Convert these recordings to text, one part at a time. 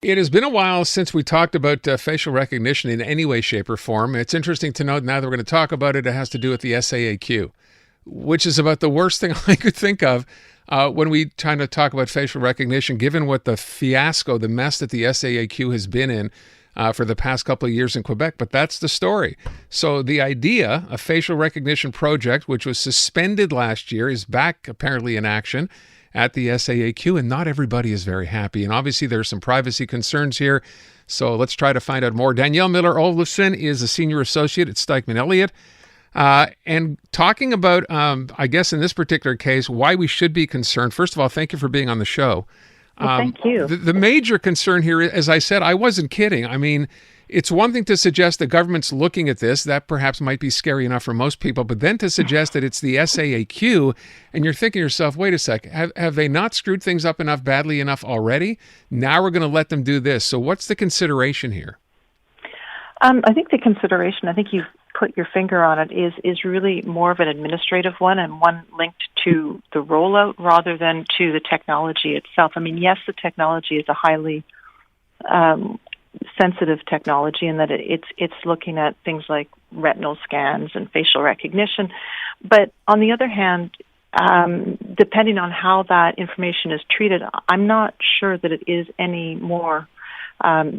It has been a while since we talked about facial recognition in any way, shape, or form. It's interesting to note now that we're going to talk about it, it has to do with the SAAQ, which is about the worst thing I could think of when we try to talk about facial recognition, given what the fiasco, the mess that the SAAQ has been in for the past couple of years in Quebec. But that's the story. So the idea, a facial recognition project, which was suspended last year, is back apparently in action at the SAAQ, and not everybody is very happy. And obviously there's some privacy concerns here. So let's try to find out more. Danielle Miller Olofsson is a senior associate at Stikeman Elliot. And talking about, I guess in this particular case, why we should be concerned. First of all, thank you for being on the show. Well, thank you. The major concern here, as I said, I wasn't kidding. I mean, it's one thing to suggest the government's looking at this. That perhaps might be scary enough for most people. But then to suggest that it's the SAAQ, and you're thinking to yourself, wait a sec, have they not screwed things up badly enough already? Now we're going to let them do this. So what's the consideration here? I think the consideration, I think you've put your finger on it, is really more of an administrative one, and one linked to the rollout rather than to the technology itself. I mean, yes, the technology is a highly sensitive technology in that it's looking at things like retinal scans and facial recognition. But on the other hand, depending on how that information is treated, I'm not sure that it is any more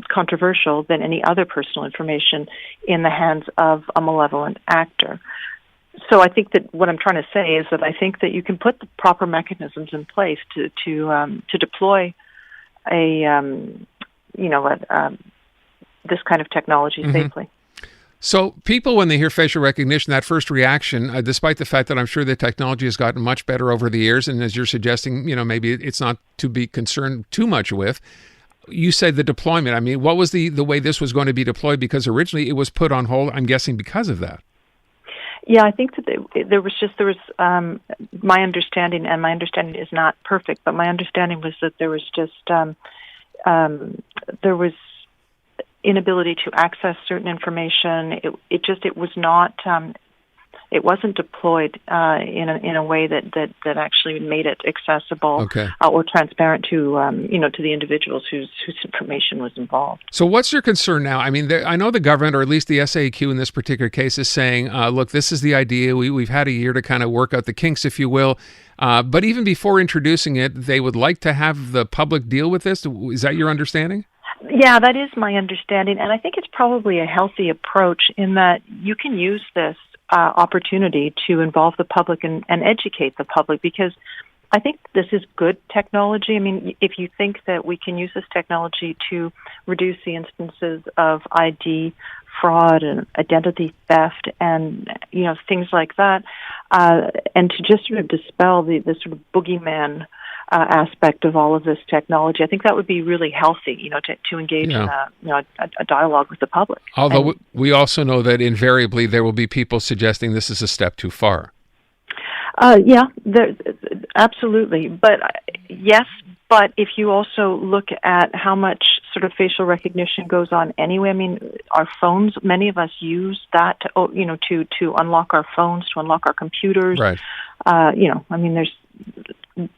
controversial than any other personal information in the hands of a malevolent actor. So I think that what I'm trying to say is that I think that you can put the proper mechanisms in place to deploy this kind of technology safely. So people, when they hear facial recognition, that first reaction, despite the fact that I'm sure the technology has gotten much better over the years, and as you're suggesting, maybe it's not to be concerned too much with. You said the deployment. I mean, what was the way this was going to be deployed? Because originally it was put on hold, I'm guessing, because of that. Yeah, I think that there was my understanding, and my understanding is not perfect, but my understanding was that there was just there was inability to access certain information. It was not. It wasn't deployed in a way that actually made it accessible or transparent to to the individuals whose information was involved. So what's your concern now? I mean, I know the government, or at least the SAAQ in this particular case, is saying, look, this is the idea. We've had a year to kind of work out the kinks, if you will. But even before introducing it, they would like to have the public deal with this. Is that your understanding? Yeah, that is my understanding. And I think it's probably a healthy approach in that you can use this opportunity to involve the public and educate the public, because I think this is good technology. I mean, if you think that we can use this technology to reduce the instances of ID fraud and identity theft and things like that, and to just sort of dispel the sort of boogeyman aspect of all of this technology, I think that would be really healthy, to engage in a dialogue with the public. Although we also know that invariably there will be people suggesting this is a step too far. Yeah, absolutely. But yes, but if you also look at how much sort of facial recognition goes on anyway, I mean, our phones, many of us use that to unlock our phones, to unlock our computers. Right. I mean, there's,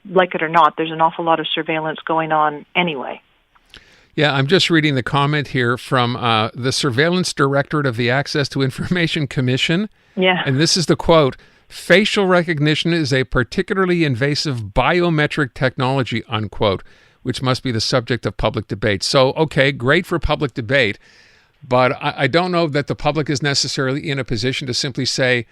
like it or not, there's an awful lot of surveillance going on anyway. Yeah, I'm just reading the comment here from the Surveillance Directorate of the Access to Information Commission. Yeah. And this is the quote: "Facial recognition is a particularly invasive biometric technology," unquote, which must be the subject of public debate. So, okay, great for public debate, but I don't know that the public is necessarily in a position to simply say,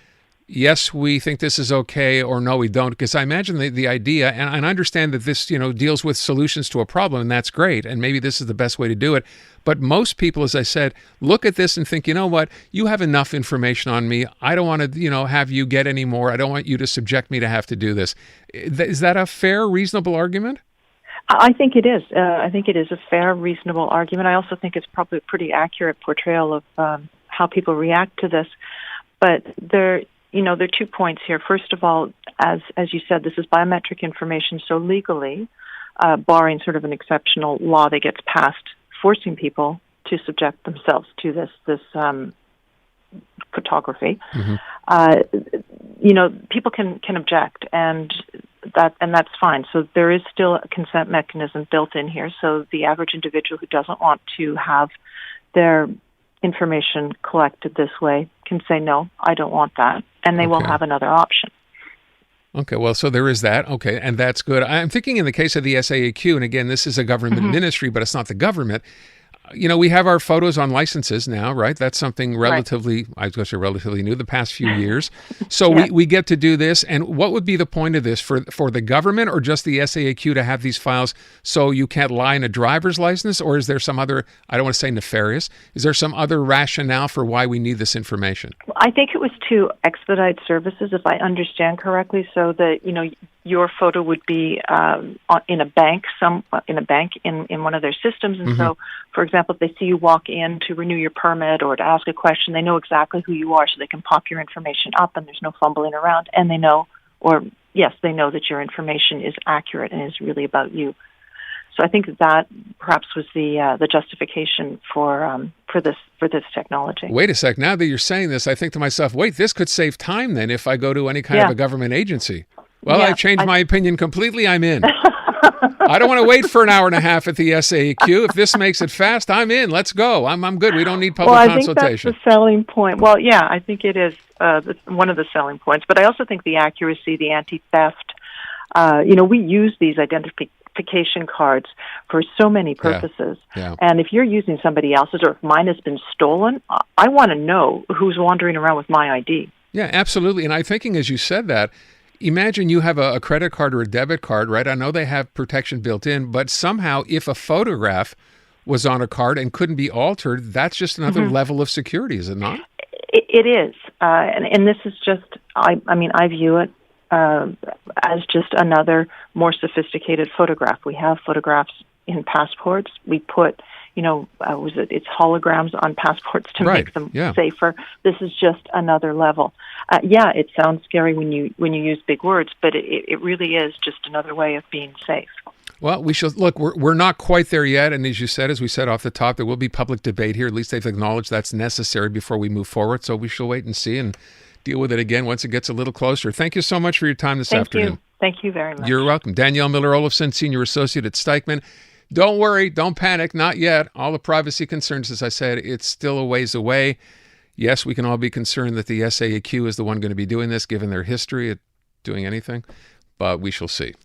yes, we think this is okay, or no, we don't. Because I imagine the idea, and I understand that this, deals with solutions to a problem, and that's great, and maybe this is the best way to do it. But most people, as I said, look at this and think, you know what, you have enough information on me. I don't want to, have you get any more. I don't want you to subject me to have to do this. Is that a fair, reasonable argument? I think it is. I think it is a fair, reasonable argument. I also think it's probably a pretty accurate portrayal of how people react to this. But there are 2 points here. First of all, as you said, this is biometric information, so legally, barring sort of an exceptional law that gets passed forcing people to subject themselves to this photography, people can object, and that's fine. So there is still a consent mechanism built in here. So the average individual who doesn't want to have their information collected this way can say, no, I don't want that, and they will have another option. Okay, well, so there is that. Okay, and that's good. I'm thinking in the case of the SAAQ, and again, this is a government ministry, but it's not the government. We have our photos on licenses now, right? That's something relatively, I was going to say relatively new, the past few years. So we get to do this. And what would be the point of this for the government or just the SAAQ to have these files so you can't lie in a driver's license? Or is there some other, I don't want to say nefarious, is there some other rationale for why we need this information? I think it was to expedite services, if I understand correctly, so that, your photo would be in a bank, in one of their systems. And so, for example, if they see you walk in to renew your permit or to ask a question, they know exactly who you are, so they can pop your information up and there's no fumbling around. And they know that your information is accurate and is really about you. So I think that perhaps was the justification for this technology. Wait a sec. Now that you're saying this, I think to myself, wait, this could save time then if I go to any kind of a government agency. Well, I've changed my opinion completely. I'm in. I don't want to wait for an hour and a half at the SAAQ. If this makes it fast, I'm in. Let's go. I'm good. We don't need public consultation. I think that's the selling point. Well, yeah, I think it is one of the selling points. But I also think the accuracy, the anti-theft, we use these identification cards for so many purposes. Yeah. And if you're using somebody else's or if mine has been stolen, I want to know who's wandering around with my ID. Yeah, absolutely. And I'm thinking as you said that, imagine you have a credit card or a debit card, right? I know they have protection built in, but somehow if a photograph was on a card and couldn't be altered, that's just another level of security, is it not? It is. And this is just, I view it as just another more sophisticated photograph. We have photographs in passports. We put, it's holograms on passports to make them safer. This is just another level. It sounds scary when you use big words, but it really is just another way of being safe. Well, we shall look. We're not quite there yet, and as we said off the top, there will be public debate here. At least they've acknowledged that's necessary before we move forward. So we shall wait and see and deal with it again once it gets a little closer. Thank you so much for your time this afternoon. Thank you very much. You're welcome. Danielle Miller Olofsson, Senior Associate at Stikeman. Don't worry, don't panic, not yet. All the privacy concerns, as I said, it's still a ways away. Yes, we can all be concerned that the SAAQ is the one going to be doing this, given their history at doing anything, but we shall see.